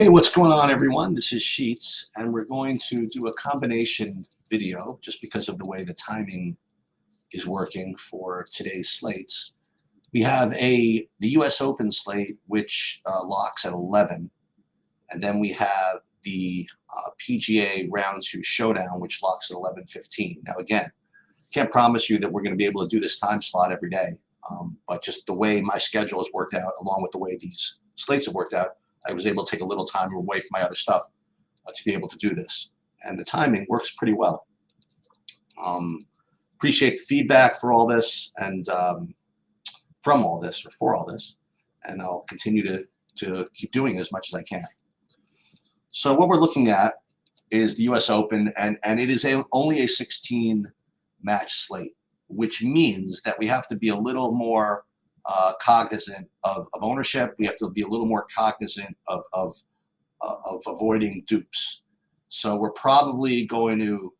Hey, what's going on, everyone? This is Sheets, and we're going to do a combination video just because of the way the timing is working for today's slates. We have the U.S. Open slate, which locks at 11, and then we have the PGA Round 2 Showdown, which locks at 11:15. Now, again, can't promise you that we're going to be able to do this time slot every day, but just the way my schedule has worked out, along with the way these slates have worked out, I was able to take a little time away from my other stuff to be able to do this. And the timing works pretty well. Appreciate the feedback for all this and from all this or for all this. And I'll continue to keep doing it as much as I can. So what we're looking at is the U.S. Open, and it is only a 16-match slate, which means that we have to be a little more cognizant of ownership. We have to be a little more cognizant of avoiding dupes. So we're probably going to,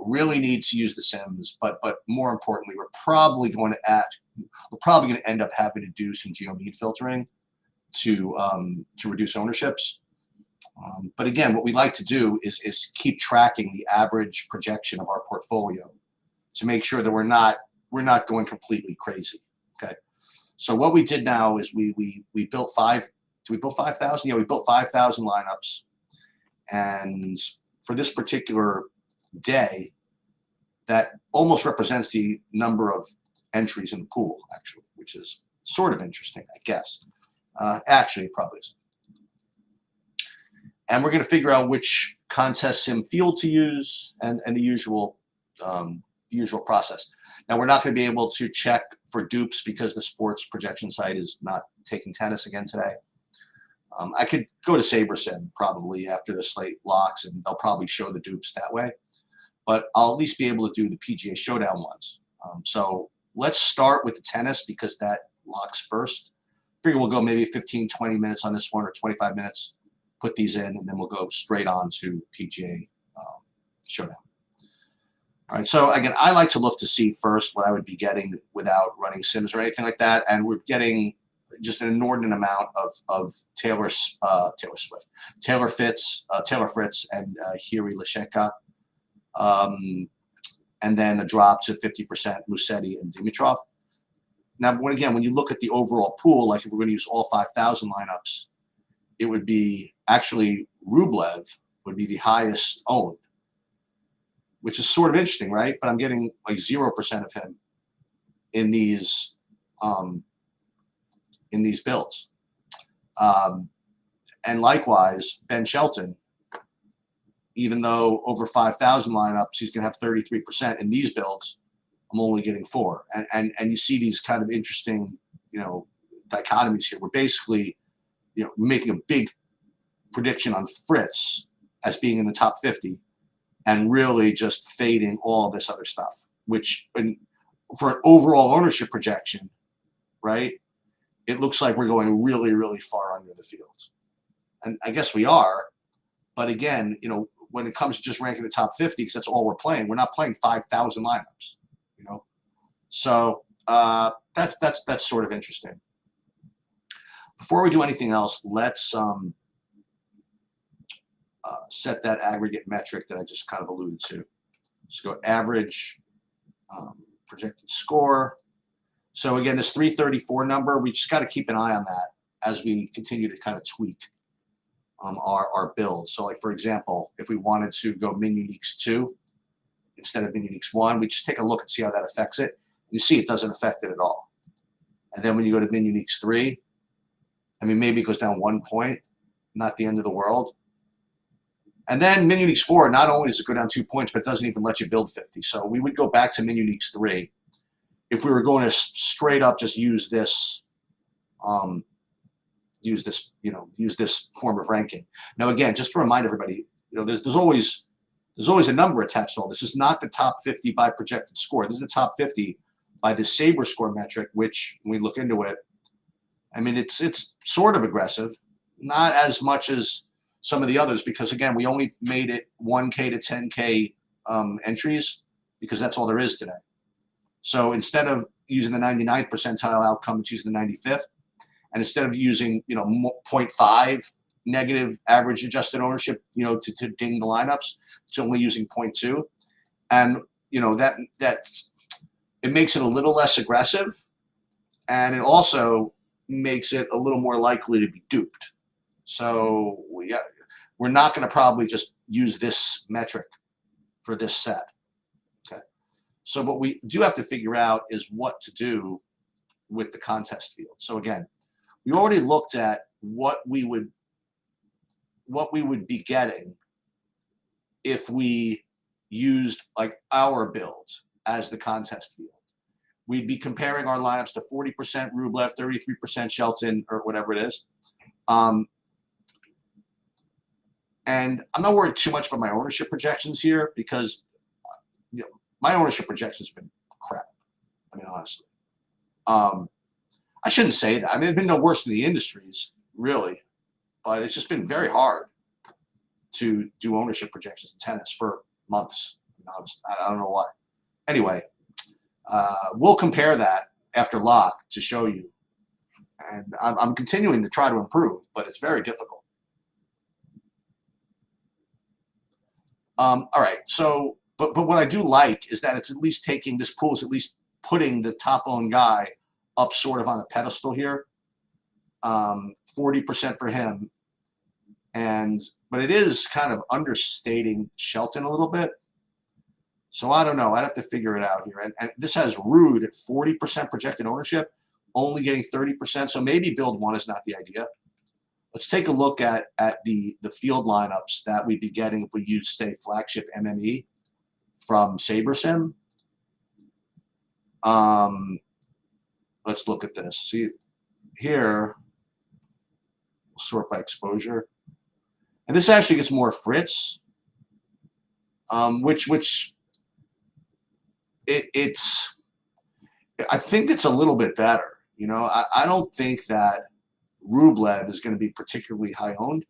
really need to use the sims, but more importantly, we're probably going to end up having to do some geo-mean filtering to reduce ownerships. But again, what we like to do is keep tracking the average projection of our portfolio to make sure that we're not going completely crazy. Okay. So what we did now is we built 5,000? Yeah, we built 5,000 lineups. And for this particular day, that almost represents the number of entries in the pool, actually, which is sort of interesting, I guess. Actually, it probably isn't. And we're going to figure out which contest sim field to use and the usual process. Now, we're not going to be able to check for dupes because the sports projection site is not taking tennis again today. I could go to SaberSim probably after the slate locks, and they'll probably show the dupes that way. But I'll at least be able to do the PGA Showdown ones. So let's start with the tennis because that locks first. I figure we'll go maybe 15, 20 minutes on this one or 25 minutes, put these in, and then we'll go straight on to PGA Showdown. All right, so again, I like to look to see first what I would be getting without running sims or anything like that, and we're getting just an inordinate amount of Taylor Swift, Taylor Fritz, and Hiri Lasheka, and then a drop to 50% Musetti and Dimitrov. Now, when you look at the overall pool, like if we're going to use all 5,000 lineups, it would be actually Rublev would be the highest owned, which is sort of interesting, right? But I'm getting like 0% of him in these builds. And likewise, Ben Shelton, even though over 5,000 lineups, he's going to have 33% in these builds, I'm only getting 4. And you see these kind of interesting, dichotomies here. We're basically, making a big prediction on Fritz as being in the top 50. And really just fading all this other stuff, which for an overall ownership projection, right, it looks like we're going really, really far under the field. And I guess we are. But again, when it comes to just ranking the top 50, because that's all we're playing, we're not playing 5,000 lineups, So that's sort of interesting. Before we do anything else, let's set that aggregate metric that I just kind of alluded to. Let's go average projected score. So again, this 334 number, we just got to keep an eye on that as we continue to kind of tweak our build. So like, for example, if we wanted to go min uniques 2 instead of min uniques 1, we just take a look and see how that affects it. You see it doesn't affect it at all. And then when you go to min uniques 3, maybe it goes down 1 point, not the end of the world. And then min uniques 4, not only does it go down 2 points, but it doesn't even let you build 50. So we would go back to min uniques 3 if we were going to straight up just use this, use this form of ranking. Now again, just to remind everybody, there's always a number attached to all this. This is not the top 50 by projected score. This is the top 50 by the Saber score metric, which when we look into it, it's sort of aggressive, not as much as some of the others, because again, we only made it 1K to 10K entries because that's all there is today. So instead of using the 99th percentile outcome, it's using the 95th. And instead of using, 0.5 negative average adjusted ownership, you know, to ding the lineups. It's only using 0.2, and you know that's it makes it a little less aggressive, and it also makes it a little more likely to be duped. So we're not going to probably just use this metric for this set. Okay. So what we do have to figure out is what to do with the contest field. So again, we already looked at what we would be getting if we used like our build as the contest field. We'd be comparing our lineups to 40% Rublev, 33% Shelton, or whatever it is. And I'm not worried too much about my ownership projections here because you know, my ownership projections have been crap. I mean, honestly. I shouldn't say that. I mean, they've been no worse than the industries, really. But it's just been very hard to do ownership projections in tennis for months. I don't know why. Anyway, we'll compare that after lock to show you. And I'm continuing to try to improve, but it's very difficult. All right, so, but what I do like is that it's at least taking, this pool is at least putting the top-owned guy up sort of on a pedestal here. 40% for him. But it is kind of understating Shelton a little bit. So I don't know. I'd have to figure it out here. And this has Ruud at 40% projected ownership, only getting 30%. So maybe build one is not the idea. Let's take a look at the field lineups that we'd be getting if we use, say, flagship MME from SaberSim. Let's look at this. See here, we'll sort by exposure. And this actually gets more Fritz, which it's I think it's a little bit better. You know, I don't think that Rublev is going to be particularly high owned.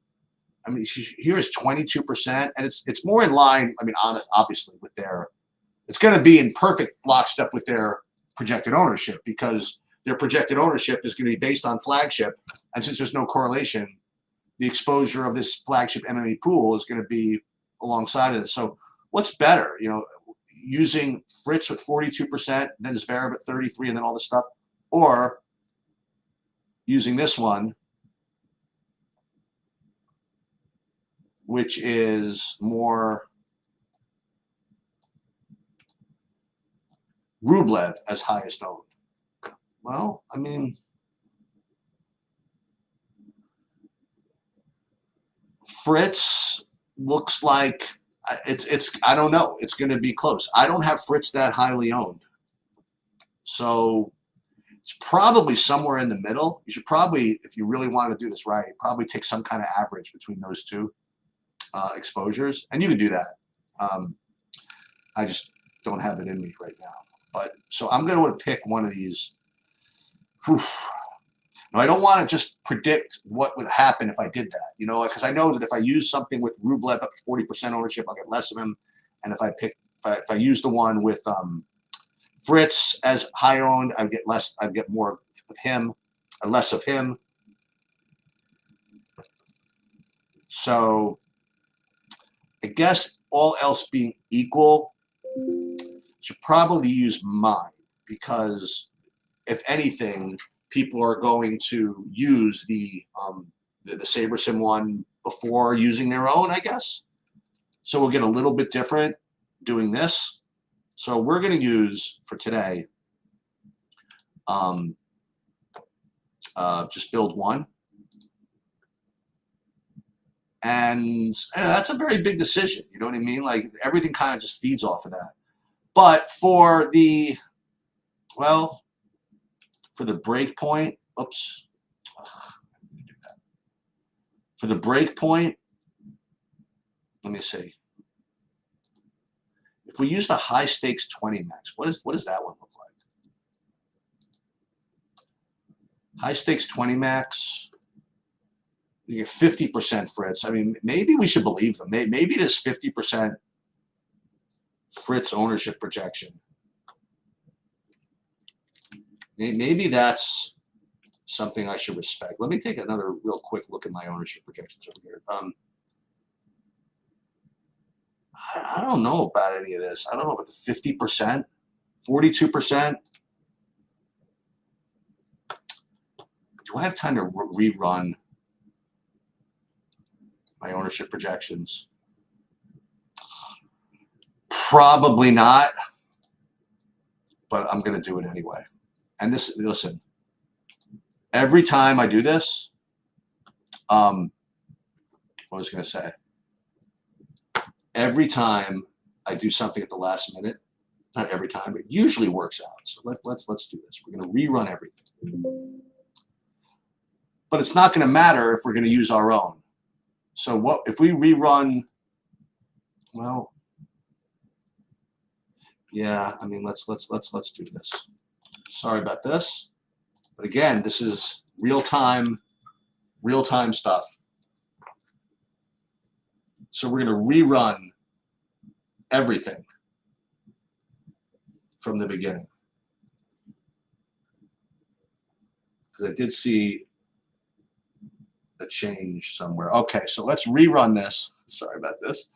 I mean, here's 22%, and it's more in line. I mean, obviously with their, it's going to be in perfect lockstep with their projected ownership because their projected ownership is going to be based on flagship, and since there's no correlation, the exposure of this flagship MME pool is going to be alongside of this. So what's better, you know, using Fritz with 42%, then Zverev at 33%, and then all this stuff, or using this one, which is more Rublev as highest owned? Well, I mean, Fritz looks like it's I don't know. It's going to be close. I don't have Fritz that highly owned. So it's probably somewhere in the middle. You should probably, if you really want to do this right, probably take some kind of average between those two exposures. And you can do that. I just don't have it in me right now. But so I'm going to pick one of these. Whew. Now, I don't want to just predict what would happen if I did that, you know, because I know that if I use something with Rublev up to 40% ownership, I'll get less of him. And if I use the one with Fritz as high owned, I'd get less. I'd get more of him, less of him. So I guess all else being equal, should probably use mine because if anything, people are going to use the SaberSim one before using their own, I guess. So we'll get a little bit different doing this. So we're going to use, for today, just build one. And that's a very big decision. You know what I mean? Like, everything kind of just feeds off of that. But for the, well, for the break point, oops. For the break point, let me see. If we use the high stakes 20 max, what does that one look like? High stakes 20 max, you get 50% Fritz. I mean, maybe we should believe them. Maybe this 50% Fritz ownership projection. Maybe that's something I should respect. Let me take another real quick look at my ownership projections over here. I don't know about any of this. I don't know about the 50%, 42%. Do I have time to rerun my ownership projections? Probably not, but I'm going to do it anyway. And this, listen, every time I do this, what was I going to say? Every time I do something at the last minute, not every time, it usually works out. So let's do this. We're going to rerun everything. But it's not going to matter if we're going to use our own. So what if we rerun? Well, yeah, I mean, let's do this. Sorry about this, but again, this is real time stuff. So we're going to rerun everything from the beginning, because I did see a change somewhere. Okay, so let's rerun this. Sorry about this.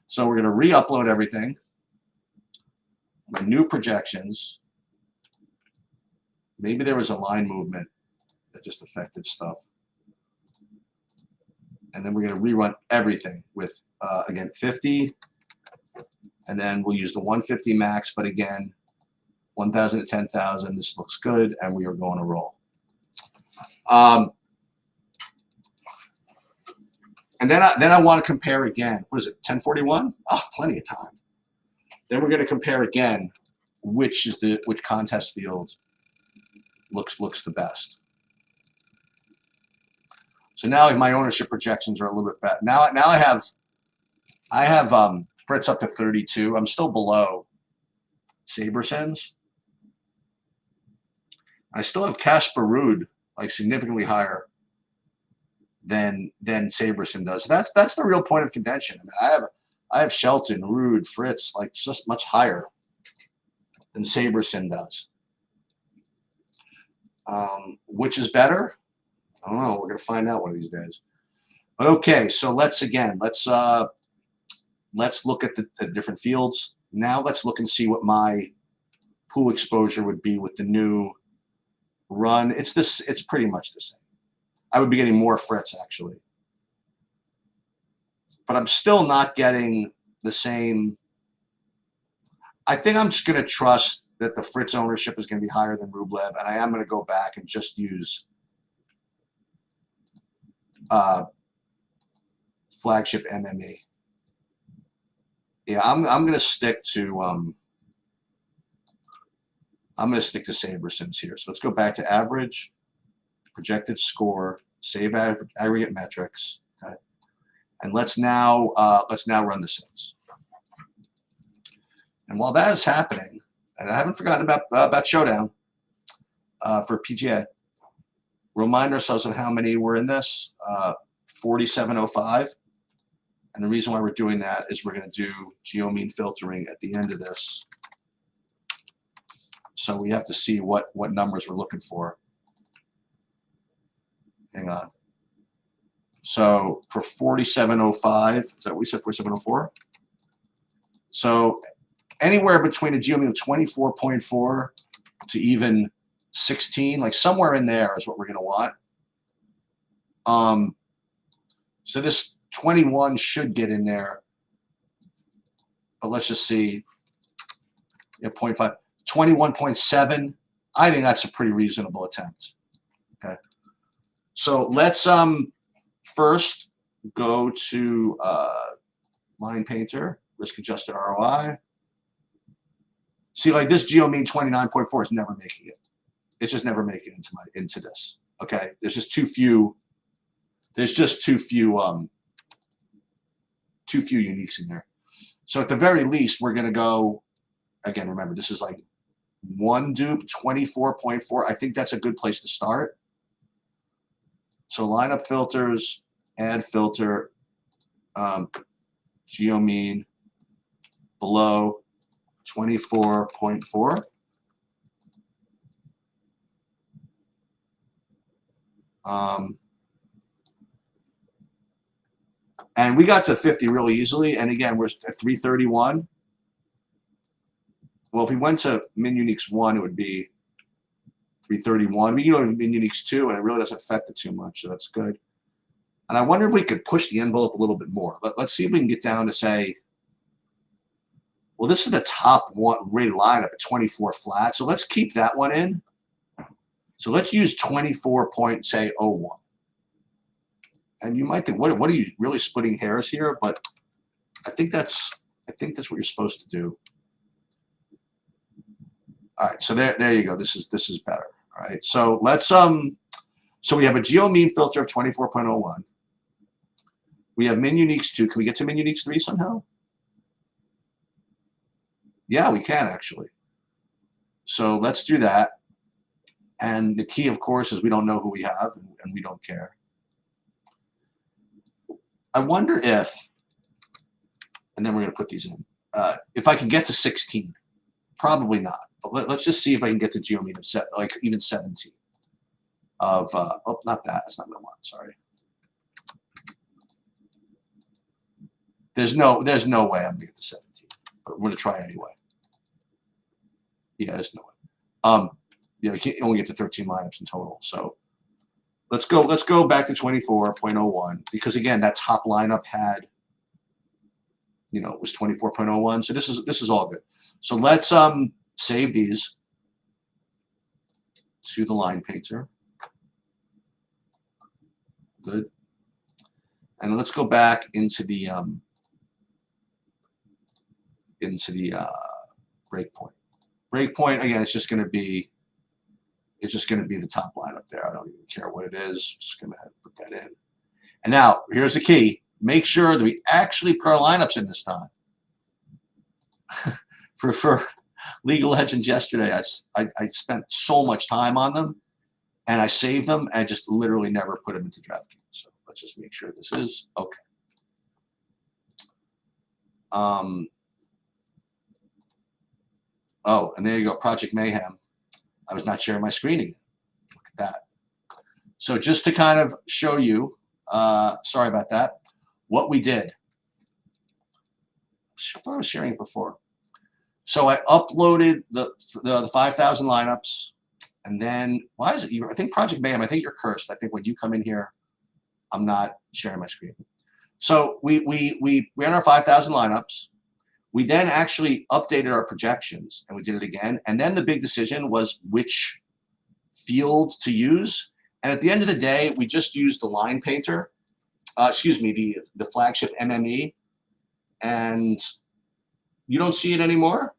So we're going to re-upload everything. My new projections. Maybe there was a line movement that just affected stuff. And then we're going to rerun everything with, again, 50. And then we'll use the 150 max, but again, 1,000 to 10,000. This looks good, and we are going to roll. And then I want to compare again. What is it, 1041? Oh, plenty of time. Then we're going to compare again which contest field looks the best. So now my ownership projections are a little bit better. Now I have Fritz up to 32. I'm still below Saberson's. I still have Casper Ruud like significantly higher than Saberson does. That's the real point of contention. I mean, I have Shelton, Ruud, Fritz like just much higher than Saberson does. Which is better? I don't know. We're gonna find out one of these days. But okay, so let's look at the different fields. Now let's look and see what my pool exposure would be with the new run. It's pretty much the same. I would be getting more Fritz actually, but I'm still not getting the same. I think I'm just going to trust that the Fritz ownership is going to be higher than Rublev, and I am going to go back and just use flagship MME. Yeah, I'm going to stick to Saberson's here. So let's go back to average, projected score, save aggregate metrics, okay? And let's now run the sims. And while that is happening, and I haven't forgotten about Showdown for PGA, remind ourselves of how many were in this, 4705. And the reason why we're doing that is we're going to do geomean filtering at the end of this. So we have to see what numbers we're looking for. Hang on. So for 4705, is that what we said, 4704? So anywhere between a geomean of 24.4 to even 16, like somewhere in there is what we're going to want. So this 21 should get in there, but let's just see. Yeah, 0.5, 21.7. I think that's a pretty reasonable attempt. Okay. So let's first go to line painter, risk adjusted ROI. See, like this geomean 29.4 is never making it. It's just never making it into this. Okay. There's just too few. There's just too few uniques in there. So at the very least, we're going to go, again, remember, this is like one dupe, 24.4. I think that's a good place to start. So lineup filters, add filter, geomean below 24.4. And we got to 50 really easily. And again, we're at 331. Well, if we went to min uniques 1, it would be 331. You know, min uniques 2, and it really doesn't affect it too much, so that's good. And I wonder if we could push the envelope a little bit more. Let's see if we can get down to, say, well, this is the top one rated lineup at 24 flat, so let's keep that one in. So let's use 24.01. And you might think, what are you really splitting hairs here? But I think that's what you're supposed to do. All right, so there you go. This is better. All right, so let's so we have a geo mean filter of 24.01. We have min uniques 2. Can we get to min uniques 3 somehow? Yeah, we can actually. So let's do that. And the key, of course, is we don't know who we have, and we don't care. I wonder if, and then we're going to put these in, if I can get to 16. Probably not. But let's just see if I can get to geo mean of like even 17. Of oh, not that. That's not what I want. Sorry. There's no way I'm going to get to 17. But we're going to try anyway. Yeah, there's no way. You know, you can't only get to 13 lineups in total. So let's go back to 24.01 because again, that top lineup had, you know, it was 24.01. So this is all good. So let's save these to the line painter. Good. And let's go back into the breakpoint. Breakpoint again, it's just going to be the top line up there. I don't even care what it is. Just going to put that in. And now here's the key: make sure that we actually put our lineups in this time. for League of Legends yesterday, I spent so much time on them, and I saved them, and I just literally never put them into DraftKings. So let's just make sure this is okay. Oh, and there you go, Project Mayhem. I was not sharing my screen again. Look at that. So just to kind of show you, sorry about that, what we did. I thought I was sharing it before. So I uploaded the 5,000 lineups, and then why is it you? I think Project Mayhem. I think you're cursed. I think when you come in here, I'm not sharing my screen. So we ran our 5,000 lineups. We then actually updated our projections, and we did it again. And then the big decision was which field to use. And at the end of the day, we just used the line painter, excuse me, the flagship MME, and you don't see it anymore?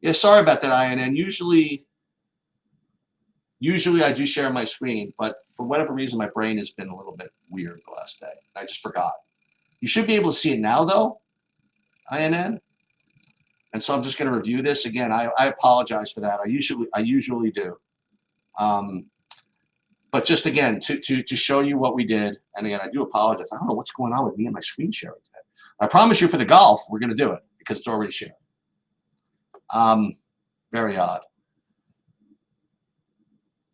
Yeah, sorry about that, INN. Usually I do share my screen, but for whatever reason, my brain has been a little bit weird the last day. I just forgot. You should be able to see it now, though, INN. And so I'm just going to review this again. I apologize for that. I usually do. But just again to show you what we did, and again I do apologize. I don't know what's going on with me and my screen sharing today. I promise you for the golf we're going to do it because it's already shared. Very odd.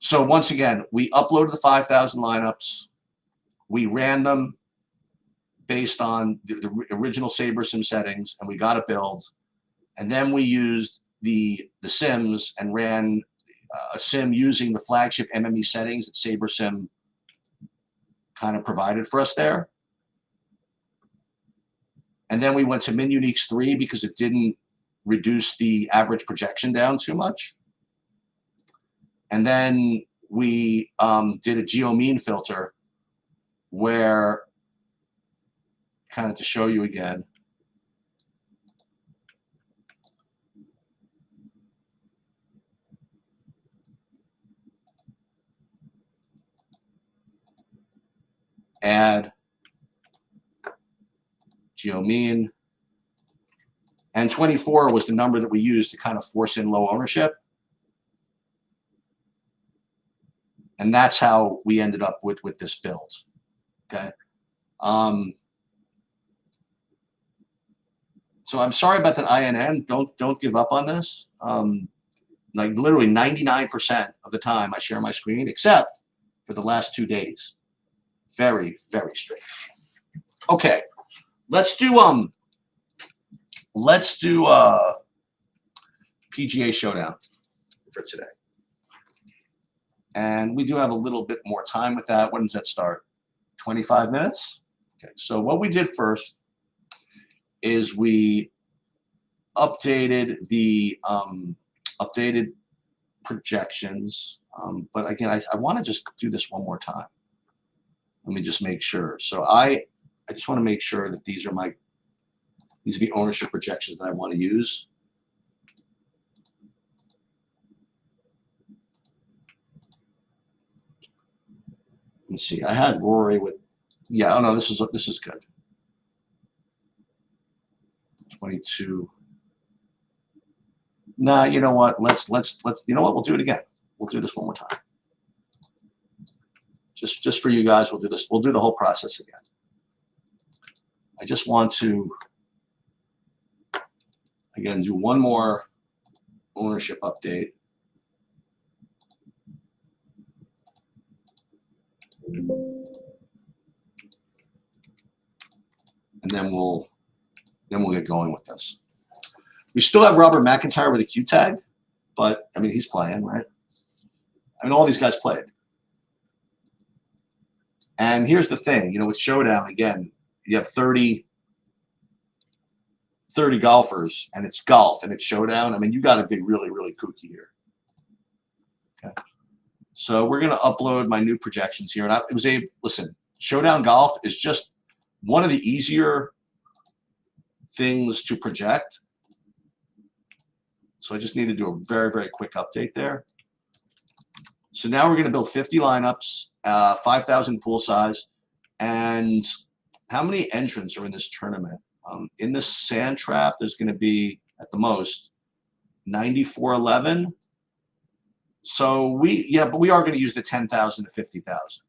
So once again, we uploaded the 5,000 lineups. We ran them based on the original SaberSim settings, and we got a build. And then we used the sims and ran a sim using the flagship MME settings that SaberSim kind of provided for us there. And then we went to min uniques 3 because it didn't reduce the average projection down too much. And then we did a geo mean filter where, kind of to show you again, add geo mean, and 24 was the number that we used to kind of force in low ownership. And that's how we ended up with this build. Okay. So I'm sorry about that, INN. Don't give up on this. Like literally 99% of the time I share my screen, except for the last 2 days. Very, very strange. Okay, let's do PGA Showdown for today. And we do have a little bit more time with that. When does that start? 25 minutes? Okay, so what we did first is we updated the updated projections. But again, I want to just do this one more time. Let me just make sure. So I just want to make sure that these are the ownership projections that I want to use. Let me see. I had Rory with, yeah. Oh no, this is good. 22. Nah, you know what? Let's. You know what? We'll do it again. We'll do this one more time. Just for you guys, we'll do this. We'll do the whole process again. I just want to again do one more ownership update. And then we'll get going with this. We still have Robert McIntyre with a Q tag, but I mean he's playing, right? I mean all these guys played. And here's the thing, you know, with Showdown again, you have 30 golfers, and it's golf and it's Showdown. I mean, you got to be really, really kooky here. Okay. So we're gonna upload my new projections here, and listen, Showdown Golf is just one of the easier things to project. So I just need to do a very, very quick update there. So now we're going to build 50 lineups, 5,000 pool size, and how many entrants are in this tournament? In the sand trap, there's going to be at the most 9411. So but we are going to use the 10,000 to 50,000.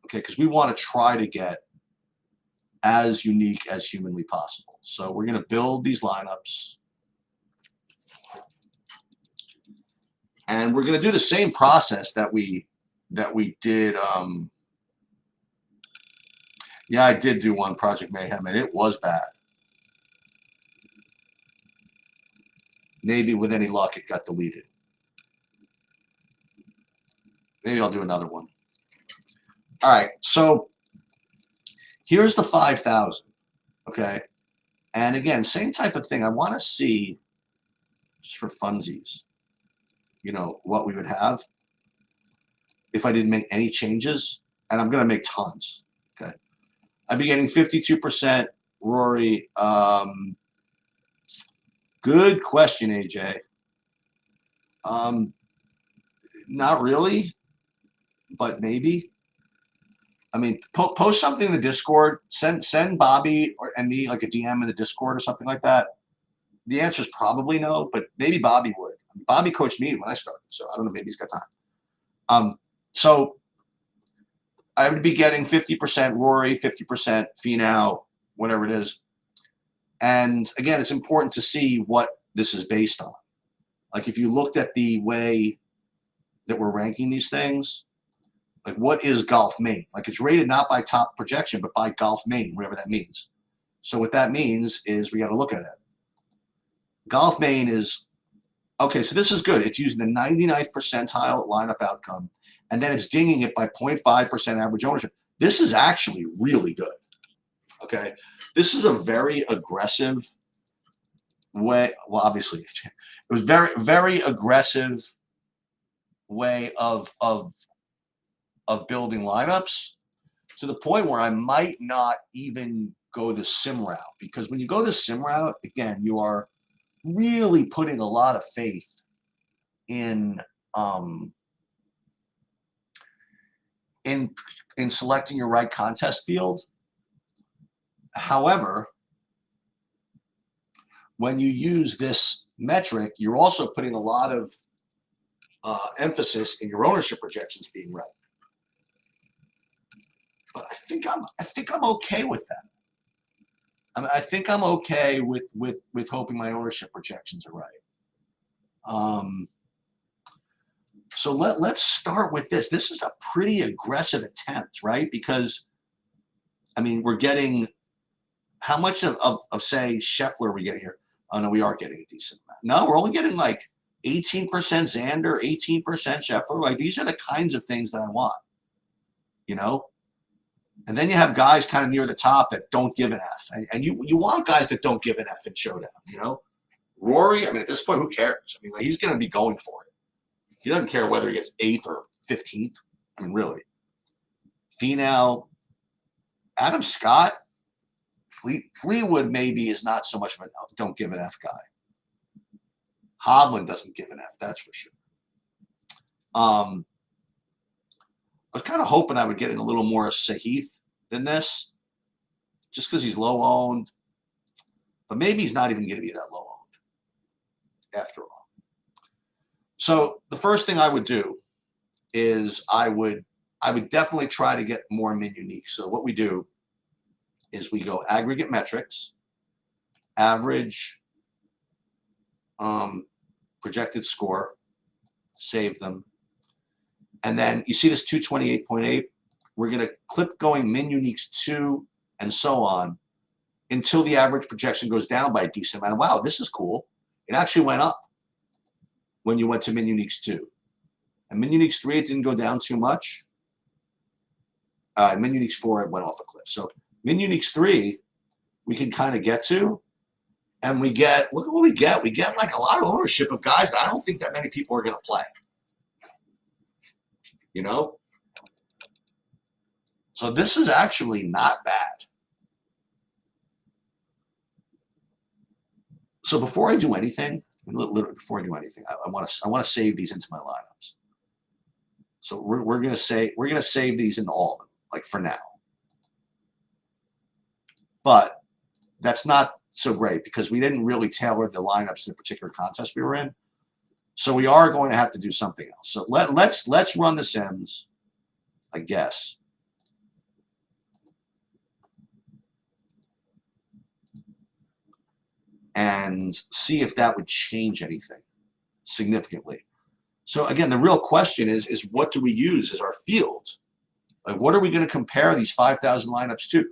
Okay, because we want to try to get as unique as humanly possible. So we're going to build these lineups. And we're going to do the same process that we did. Yeah, I did do one Project Mayhem, and it was bad. Maybe with any luck, it got deleted. Maybe I'll do another one. All right, so here's the 5,000. Okay, and again, same type of thing. I want to see, just for funsies, you know, what we would have if I didn't make any changes, and I'm going to make tons. Okay, I'd be getting 52% Rory. Good question, AJ. Not really, but maybe. I mean, post something in the Discord. Send Bobby and me like a DM in the Discord or something like that. The answer is probably no, but maybe Bobby would. Bobby coached me when I started, so I don't know. Maybe he's got time. So I would be getting 50% Rory, 50% Finau, whatever it is. And again, it's important to see what this is based on. Like if you looked at the way that we're ranking these things, like what is Golf Main? Like it's rated not by top projection, but by Golf Main, whatever that means. So what that means is we got to look at it. Golf Main is, okay, so this is good. It's using the 99th percentile lineup outcome, and then it's dinging it by 0.5% average ownership. This is actually really good. Okay, this is a very aggressive way. Well, obviously, it was very, very aggressive way of building lineups, to the point where I might not even go the sim route, because when you go the sim route, again, you are really putting a lot of faith in selecting your right contest field. However, when you use this metric, you're also putting a lot of emphasis in your ownership projections being right. But I think I'm okay with that. I mean, I think I'm okay with hoping my ownership projections are right. So let's start with this. This is a pretty aggressive attempt, right? Because, I mean, we're getting, how much of say, Scheffler are we getting here? Oh, no, we are getting a decent amount. No, we're only getting like 18% Xander, 18% Scheffler. Like, these are the kinds of things that I want, you know? And then you have guys kind of near the top that don't give an F. And you want guys that don't give an F in showdown, you know? Rory, I mean, at this point, who cares? I mean, like, he's going to be going for it. He doesn't care whether he gets 8th or 15th. I mean, really. Finau, Adam Scott, Fleetwood maybe is not so much of a don't give an F guy. Hovland doesn't give an F, that's for sure. I was kind of hoping I would get a little more Sahith than this, just because he's low owned. But maybe he's not even going to be that low owned after all. So the first thing I would do is I would definitely try to get more min unique. So what we do is we go aggregate metrics, average, projected score, save them. And then you see this 228.8. We're going to clip going min uniques 2 and so on until the average projection goes down by a decent amount. Wow, this is cool. It actually went up when you went to min uniques 2. And min uniques 3, it didn't go down too much. Min uniques 4, it went off a cliff. So min uniques 3, we can kind of get to. And we get, look at what we get. We get like a lot of ownership of guys that I don't think that many people are going to play. You know? So this is actually not bad. So before I do anything, literally before I do anything, I want to save these into my lineups. So we're gonna save these into all of them, like for now. But that's not so great because we didn't really tailor the lineups in the particular contest we were in. So we are going to have to do something else. So let's run the Sims, I guess. And see if that would change anything significantly. So again, the real question is what do we use as our field? Like, what are we going to compare these 5,000 lineups to?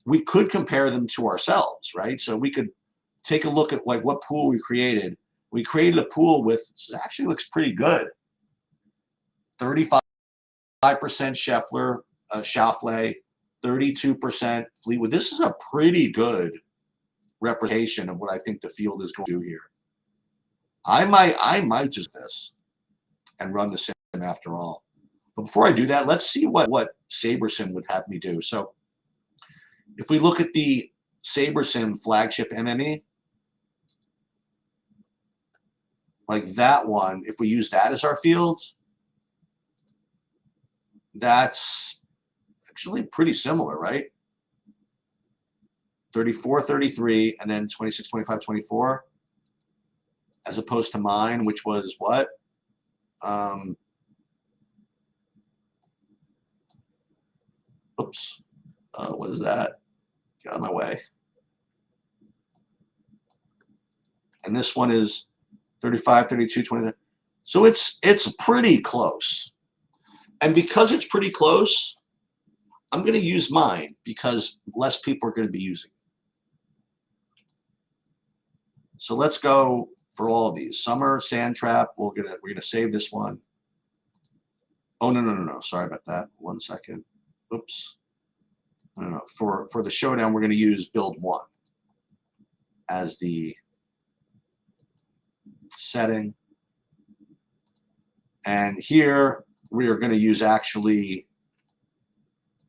We could compare them to ourselves, right? So we could take a look at like what pool we created. We created a pool with, this actually looks pretty good. 35% Scheffler, Schauffele, 32% Fleetwood. This is a pretty good representation of what I think the field is going to do here. I might just this and run the sim after all. But before I do that, let's see what SaberSim would have me do. So if we look at the SaberSim flagship MME, like that one, if we use that as our field, that's actually pretty similar, right? 34, 33, and then 26, 25, 24, as opposed to mine, which was what? Oops. What is that? Get out of my way. And this one is 35, 32, 20. So it's pretty close. And because it's pretty close, I'm going to use mine because less people are going to be using it. So let's go for all of these. Summer, Sand Trap, we're gonna save this one. Oh no. Sorry about that. 1 second. Oops. No. For the showdown, we're gonna use build 1 as the setting. And here we are going to use actually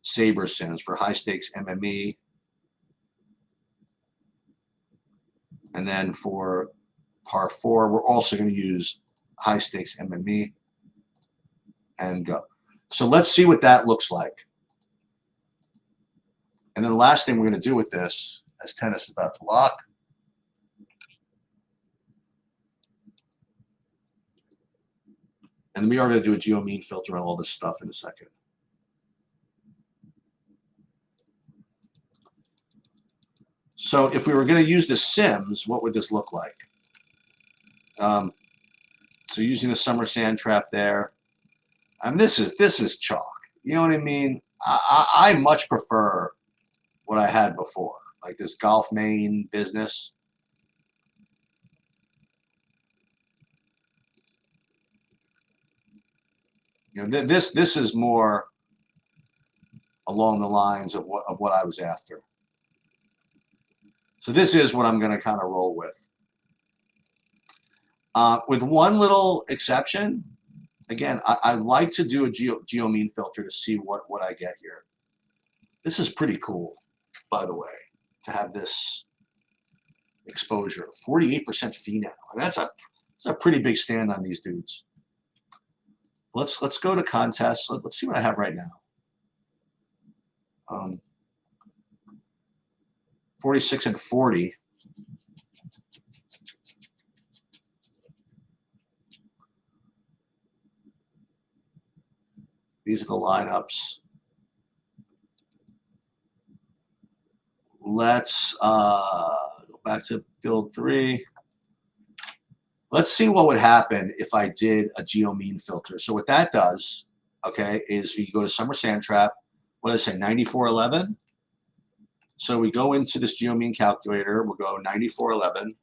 SaberSims for high stakes MME. And then for par 4, we're also going to use high stakes MME and go. So let's see what that looks like. And then the last thing we're going to do with this, as tennis is about to lock, and we are going to do a geo-mean filter on all this stuff in a second. So if we were going to use the Sims, what would this look like? So using the Summer Sand Trap there, I mean, this is chalk. You know what I mean? I much prefer what I had before, like this golf main business. You know, this is more along the lines of what I was after. So this is what I'm going to kind of roll with. With one little exception, again, I like to do a geo mean filter to see what I get here. This is pretty cool, by the way, to have this exposure. 48% fee now. And that's a pretty big stand on these dudes. Let's go to contests. Let's see what I have right now. 46 and 40. These are the lineups. Let's go back to build 3. Let's see what would happen if I did a geo mean filter. So what that does, okay, is we go to Summer Sand Trap. What did I say, 9411? So we go into this geo mean calculator. We'll go 9411.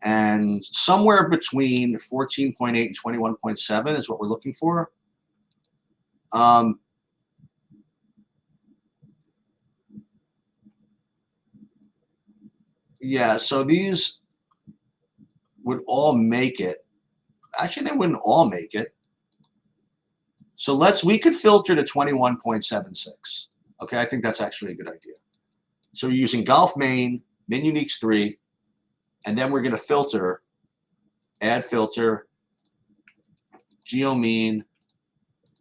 And somewhere between 14.8 and 21.7 is what we're looking for. Yeah, so these would all make it. Actually, they wouldn't all make it. So we could filter to 21.76. Okay, I think that's actually a good idea. So we're using Golf Main, Min Uniques 3, and then we're going to filter, add filter, geo mean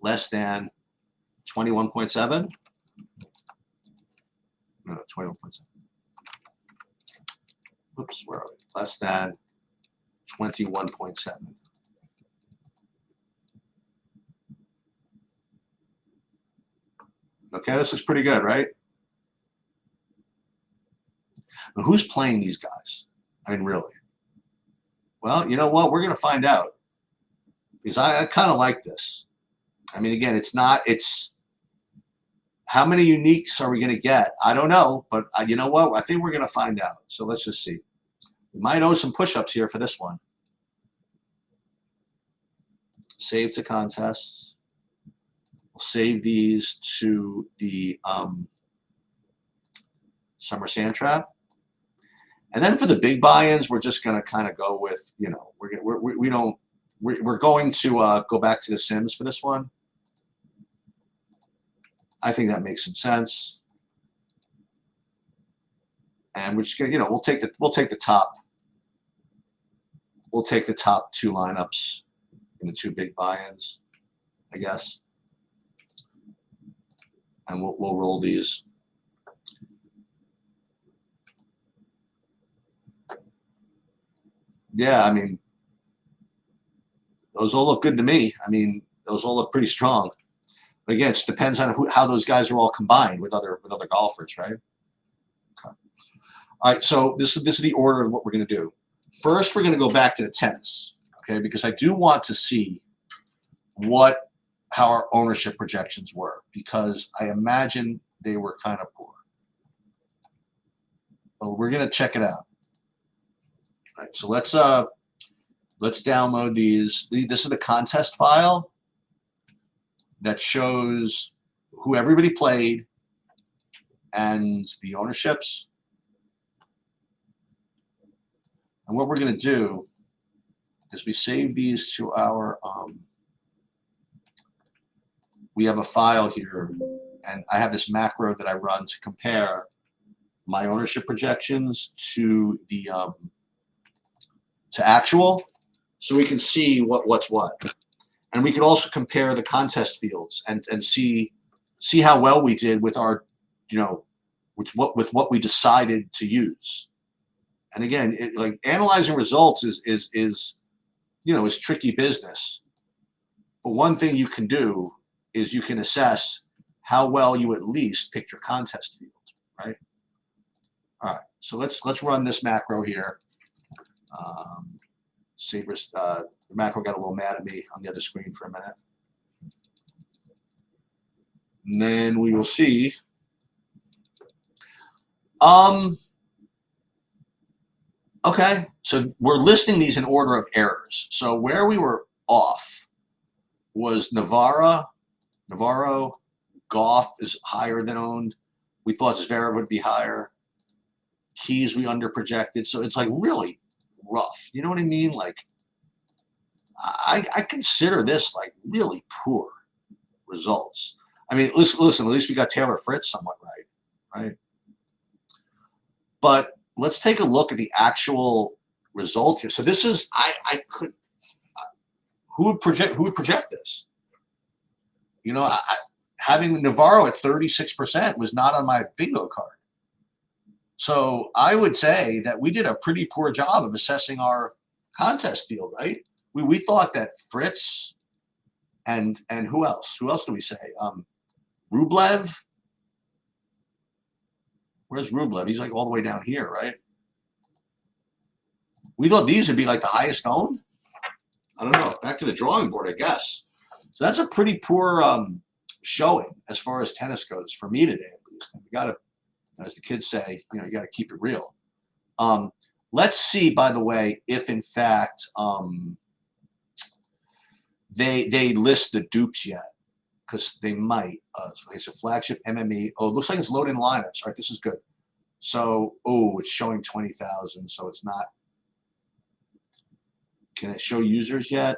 less than 21.7. No, 21.7. Oops, where are we? Less than 21.7. Okay, this looks pretty good, right? But who's playing these guys? I mean, really? Well, you know what? We're going to find out. Because I kind of like this. I mean, again, it's how many uniques are we going to get? I don't know, but you know what? I think we're going to find out. So let's just see. We might owe some push-ups here for this one. Save to contests. We'll save these to the Summer Sand Trap. And then for the big buy-ins, we're just going to kind of go with, you know, we're going to go back to the Sims for this one. I think that makes some sense. And we're just gonna, you know, we'll take the top 2 lineups in the 2 big buy-ins, I guess. And we'll roll these. Yeah, I mean, those all look good to me. I mean, those all look pretty strong. But again, it just depends on how those guys are all combined with other golfers, right? Okay. All right, so this is the order of what we're going to do. First, we're going to go back to the tennis, okay? Because I do want to see how our ownership projections were, because I imagine they were kind of poor. Well, we're going to check it out. All right, so let's download these. This is the contest file that shows who everybody played and the ownerships. And what we're going to do is we save these to our, we have a file here, and I have this macro that I run to compare my ownership projections to the to actual, so we can see what's what. And we can also compare the contest fields and see how well we did with our, you know, with what we decided to use. And again, like analyzing results is you know, is tricky business. But one thing you can do is you can assess how well you at least picked your contest field, right? All right, so let's run this macro here. Sabres, the macro got a little mad at me on the other screen for a minute. And then we will see. Okay, so we're listing these in order of errors. So where we were off was Navarro. Goff is higher than owned. We thought Zverev would be higher. Keys we underprojected. So it's like really rough. You know what I mean? Like I consider this like really poor results. I mean, listen, at least we got Taylor Fritz somewhat right? But let's take a look at the actual result here. So this is who would project this? You know, having Navarro at 36% was not on my bingo card. So I would say that we did a pretty poor job of assessing our contest field, right? We thought that Fritz and who else? Who else do we say? Rublev. Where's Rublev? He's like all the way down here, right? We thought these would be like the highest owned. I don't know. Back to the drawing board, I guess. So that's a pretty poor showing as far as tennis goes for me today, at least. And we got to, as the kids say, you know, you got to keep it real. Let's see, by the way, if in fact they list the dupes yet, because they might. So it's a flagship MME. Oh, it looks like it's loading lineups. All right, this is good. So, oh, it's showing 20,000, so it's not. Can it show users yet?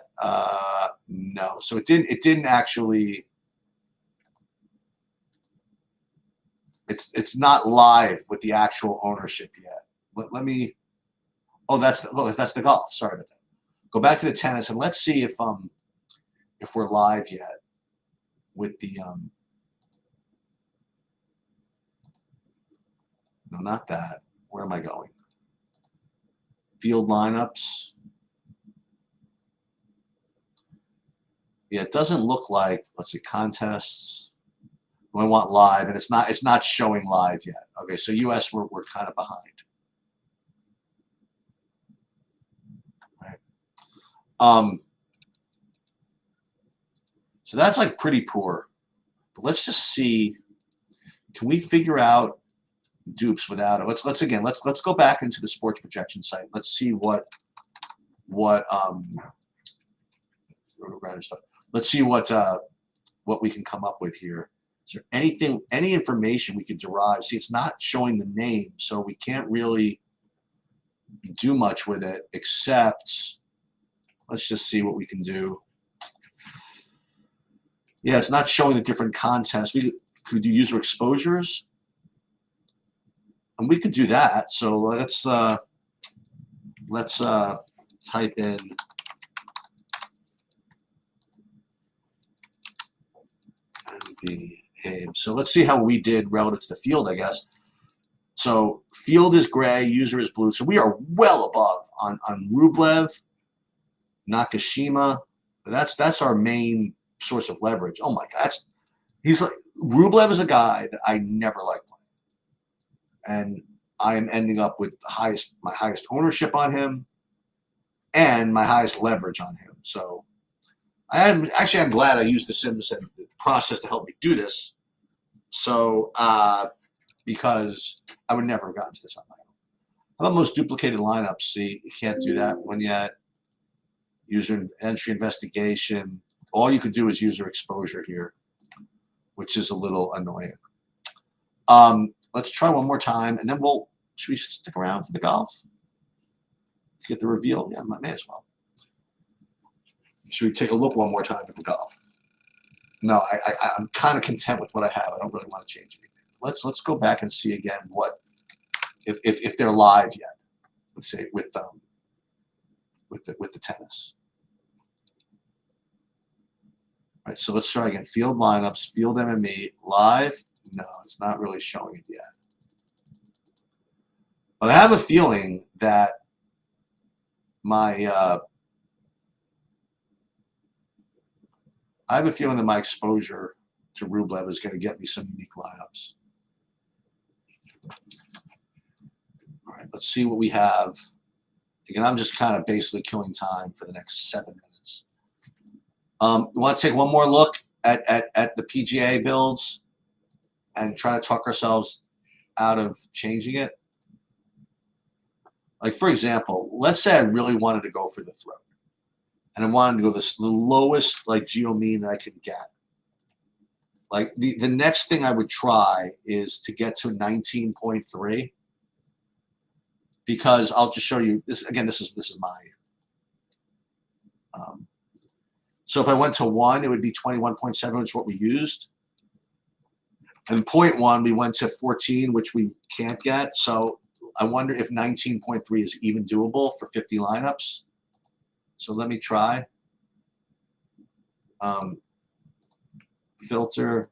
No. So it didn't actually. It's not live with the actual ownership yet. Let me. Oh, that's the golf. Sorry about that. Go back to the tennis and let's see if we're live yet with the no, not that. Where am I going? Field lineups. Yeah, it doesn't look like. Let's see, contests. I want live, and it's not showing live yet. Okay, so US we're kind of behind. Right. So that's like pretty poor. But let's just see. Can we figure out dupes without it? Let's go back into the sports projection site. Let's see what stuff. Let's see what we can come up with here. Is there any information we can derive? See, it's not showing the name, so we can't really do much with it except let's just see what we can do. Yeah, it's not showing the different contests. We could do user exposures, and we could do that. So let's type in MB. So let's see how we did relative to the field, I guess. So field is gray, user is blue. So we are well above on Rublev, Nakashima. That's our main source of leverage. Oh my God, Rublev is a guy that I never liked playing, and I am ending up with my highest ownership on him, and my highest leverage on him. So I'm glad I used the Sims and the process to help me do this. So because I would never have gotten to this on my own. How about most duplicated lineups? See, you can't do that one yet. User entry investigation. All you could do is user exposure here, which is a little annoying. Let's try one more time, and then should we stick around for the golf to get the reveal? Yeah, may as well. Should we take a look one more time at the golf? No, I'm kind of content with what I have. I don't really want to change anything. Let's go back and see again what if they're live yet. Let's say with the tennis. All right, so let's try again. Field lineups, field MME, live. No, it's not really showing it yet. But I have a feeling that my exposure to Rublev is going to get me some unique lineups. All right, let's see what we have Again, I'm just kind of basically killing time for the next 7 minutes. We want to take one more look at the PGA builds and try to talk ourselves out of changing it. Like, for example, let's say I really wanted to go for the throat. And I wanted to go the lowest, like, geo mean that I could get. Like, the next thing I would try is to get to 19.3. Because I'll just show you this again. This is my. So if I went to 1, it would be 21.7, which is what we used. And 0.1, we went to 14, which we can't get. So I wonder if 19.3 is even doable for 50 lineups. So let me try. Filter.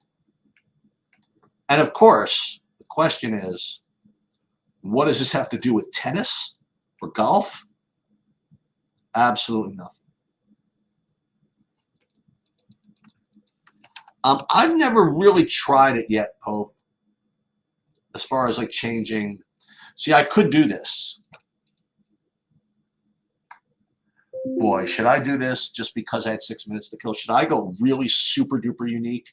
And of course, the question is, what does this have to do with tennis or golf? Absolutely nothing. I've never really tried it yet, Pope, as far as like changing. See, I could do this. Boy, should I do this just because I had 6 minutes to kill? Should I go really super duper unique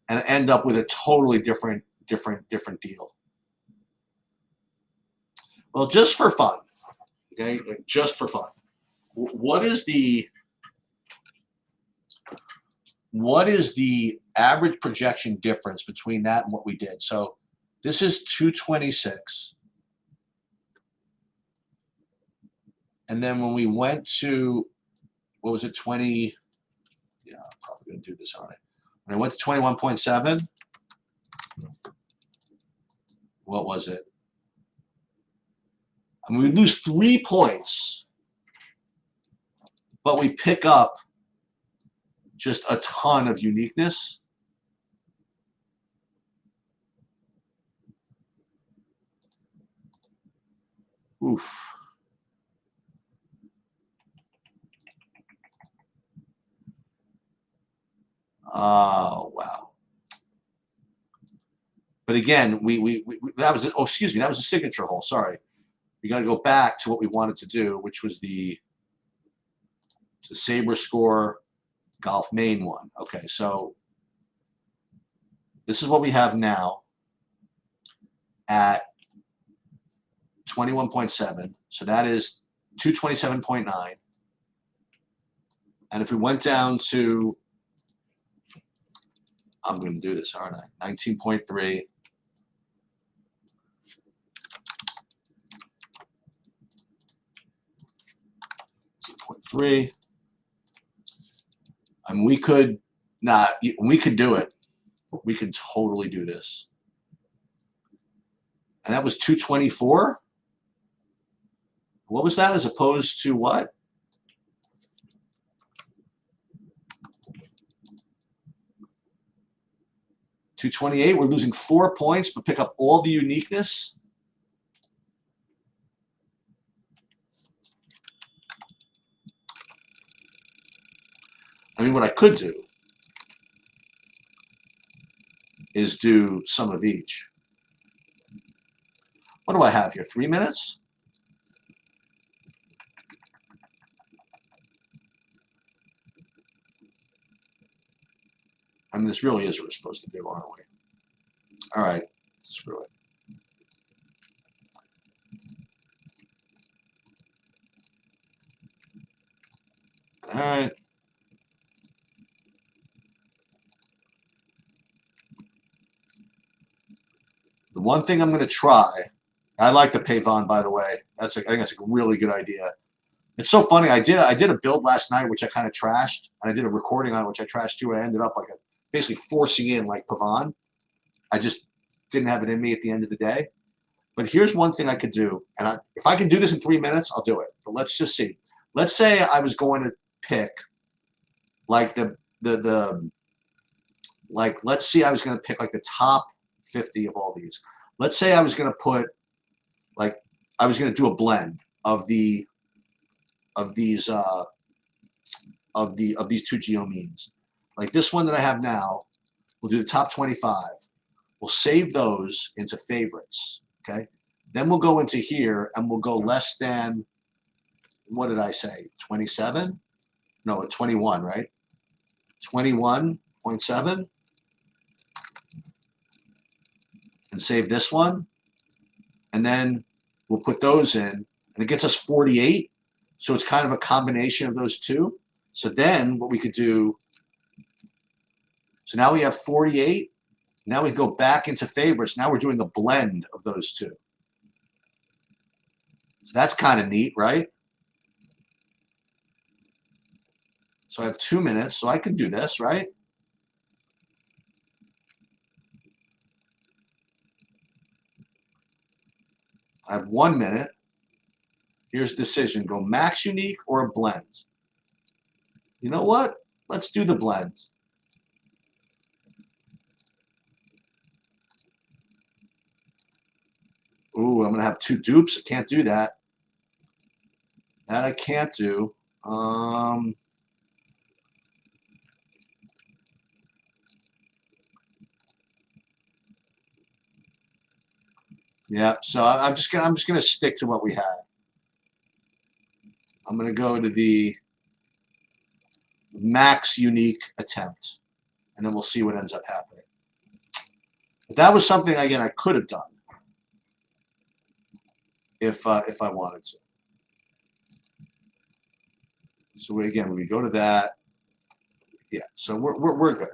and end up with a totally different deal? Well, just for fun, okay, just for fun. What is the average projection difference between that and what we did? So this is 226. And then when we went to, what was it, 20? Yeah, I'm probably going to do this, aren't I? When I went to 21.7, what was it? I mean, we lose 3 points, but we pick up just a ton of uniqueness. Oof. Oh, wow. But again, that was, oh, excuse me, that was a signature hole. Sorry. We got to go back to what we wanted to do, which was the Sabre Score Golf Main one. Okay, so this is what we have now at 21.7. So that is 227.9. And if we went down to, I'm going to do this, aren't I? 19.3. 0.3. I mean, we could do it. We could totally do this. And that was 224. What was that as opposed to what? $228. We're losing 4 points, but pick up all the uniqueness. I mean, what I could do is do some of each. What do I have here? 3 minutes? I mean, this really is what we're supposed to do, aren't we? All right, screw it. All right. The one thing I'm going to try, I like the Pavon, by the way. I think that's a really good idea. It's so funny. I did a build last night, which I kind of trashed, and I did a recording on it, which I trashed too. I ended up like basically forcing in like Pavon. I just didn't have it in me at the end of the day. But here's one thing I could do, and if I can do this in 3 minutes, I'll do it. But let's just see. Let's say I was going to pick like let's see, I was going to pick like the top 50 of all these. Let's say I was going to put like I was going to do a blend of these two geo means. Like this one that I have now, we'll do the top 25. We'll save those into favorites. Okay. Then we'll go into here and we'll go less than, what did I say, 27? No, 21, right? 21.7. And save this one. And then we'll put those in. And it gets us 48. So it's kind of a combination of those two. So then what we could do, so now we have 48. Now we go back into favorites. Now we're doing a blend of those two. So that's kind of neat, right? So I have 2 minutes, so I can do this, right? I have 1 minute. Here's decision. Go max unique or a blend. You know what? Let's do the blend. Ooh, I'm going to have 2 dupes. I can't do that. That I can't do. Yeah, so I'm just gonna stick to what we had. I'm gonna go to the max unique attempt, and then we'll see what ends up happening. But that was something again I could have done if I wanted to. So we go to that. Yeah, so we're good.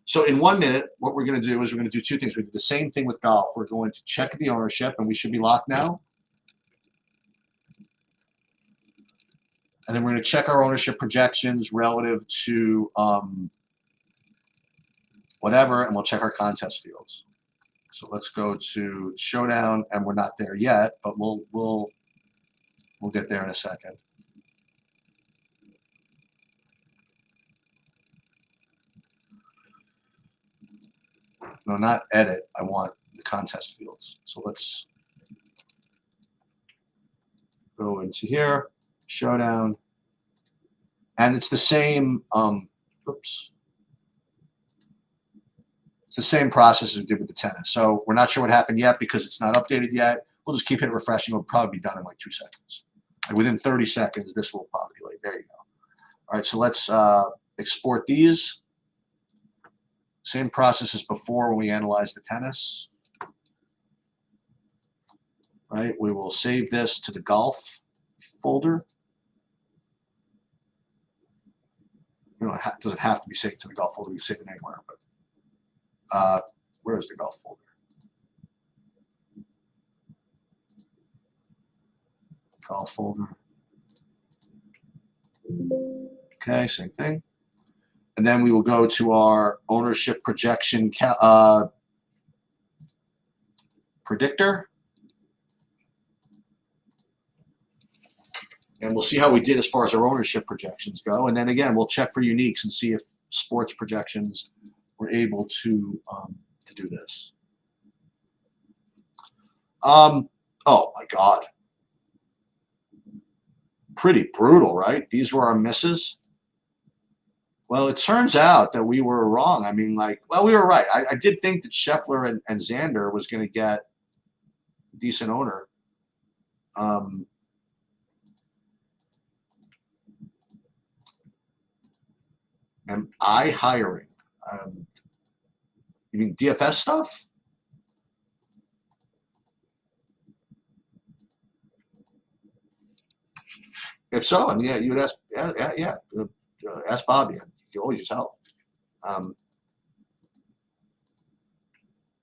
So in 1 minute, what we're going to do is we're going to do 2 things. We do the same thing with golf. We're going to check the ownership, and we should be locked now. And then we're going to check our ownership projections relative to whatever, and we'll check our contest fields. So let's go to showdown, and we're not there yet, but we'll get there in a second. No, not edit. I want the contest fields. So let's go into here, showdown, and it's the same. Oops. It's the same process as we did with the tennis. So we're not sure what happened yet because it's not updated yet. We'll just keep hitting refreshing. It'll probably be done in like 2 seconds. And within 30 seconds, this will populate. There you go. All right, so let's export these. Same process as before when we analyzed the tennis. Right, we will save this to the golf folder. You know, it doesn't have to be saved to the golf folder. We can save it anywhere. But where is the golf folder? Golf folder. Okay, same thing. And then we will go to our ownership projection predictor. And we'll see how we did as far as our ownership projections go. And then again, we'll check for uniques and see if sports projections were able to do this. Oh my God. Pretty brutal, right? These were our misses. Well, it turns out that we were wrong. I mean, like, well, we were right. I did think that Scheffler and Xander was going to get a decent owner. Am I hiring? You mean DFS stuff? If so, I mean, yeah, you would ask, yeah, ask Bobby. You always use help.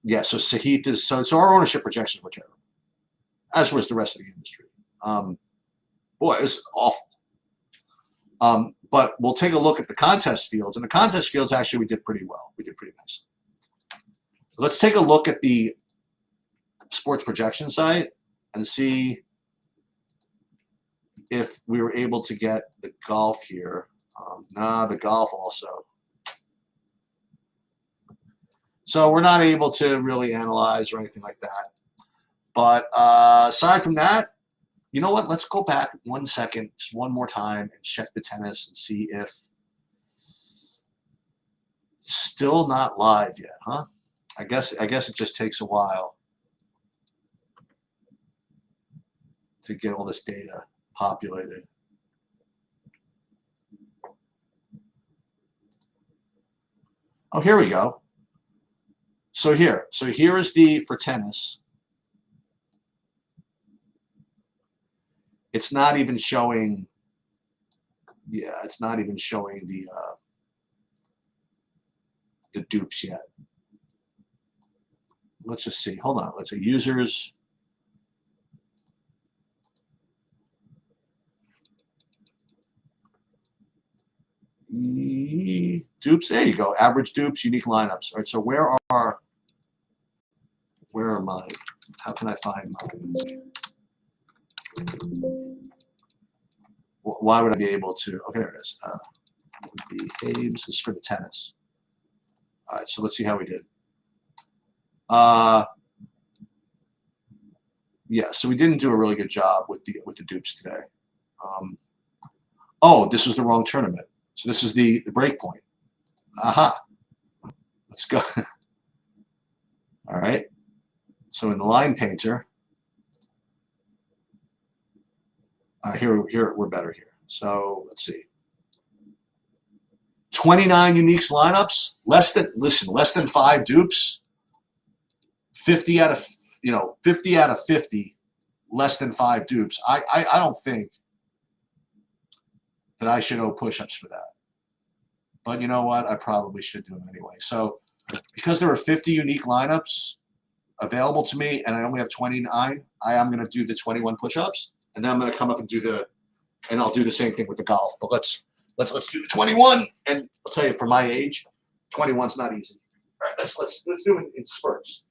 Yeah, so Sahith is so our ownership projections were terrible, as was the rest of the industry. Boy, this is awful. But we'll take a look at the contest fields, and the contest fields actually we did pretty well. We did pretty nice. So let's take a look at the sports projection site and see if we were able to get the golf here. Nah, the golf also. So we're not able to really analyze or anything like that. But aside from that, you know what? Let's go back 1 second, just one more time, and check the tennis and see if still not live yet, huh? I guess it just takes a while. to get all this data populated. Oh, here we go. So here is the for tennis. It's not even showing. Yeah, it's not even showing the dupes yet. Let's just see. Hold on. Let's say users. Dupes. There you go. Average dupes, unique lineups. All right. So where are my? How can I find mine? Why would I be able to? Okay, there it is. Behaves is for the tennis. All right. So let's see how we did. Yeah. So we didn't do a really good job with the dupes today. Oh, this was the wrong tournament. So this is the break point. Aha. Let's go. All right. So in the line painter, here we're better here. So let's see. 29 uniques lineups, less than 5 dupes. 50 out of 50, less than 5 dupes. I don't think that I should owe push-ups for that. But you know what? I probably should do them anyway. So because there are 50 unique lineups available to me and I only have 29, I am going to do the 21 push-ups, and then I'm going to come up and I'll do the same thing with the golf. But let's do the 21, and I'll tell you, for my age, 21's not easy. All right, let's do it in spurts.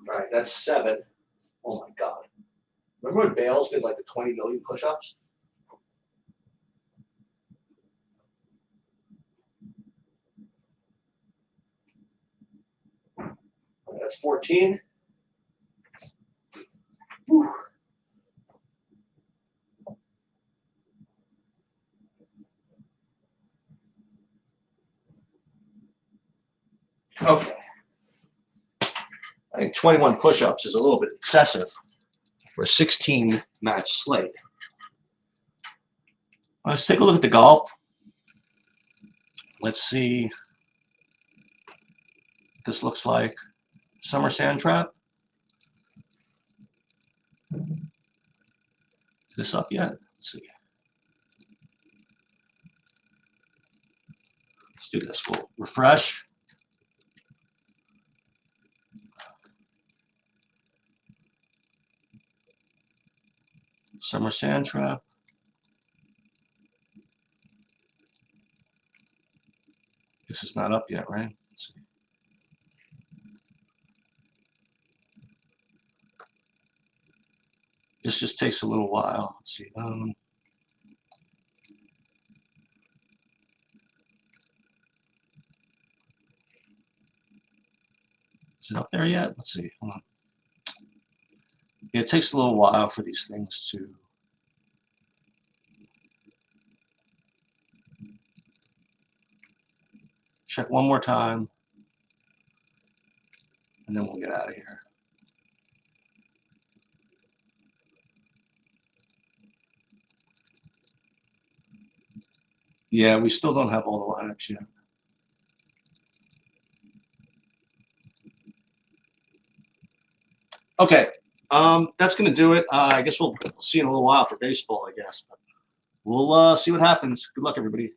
All right, that's 7. Oh my God. Remember when Bales did like the 20 million push-ups? That's 14. Whew. Okay. I think 21 push-ups is a little bit excessive for a 16 match slate. Let's take a look at the golf. Let's see what this looks like. Summer Sand Trap. Is this up yet? Let's see. Let's do this. We'll refresh. Summer Sand Trap. This is not up yet, right? Let's see. This just takes a little while. Let's see. Is it up there yet? Let's see. Hold on. Yeah, it takes a little while for these things to. Check one more time, and then we'll get out of here. Yeah, we still don't have all the lineups yet. Okay, that's going to do it. I guess we'll see you in a little while for baseball, I guess. But we'll see what happens. Good luck, everybody.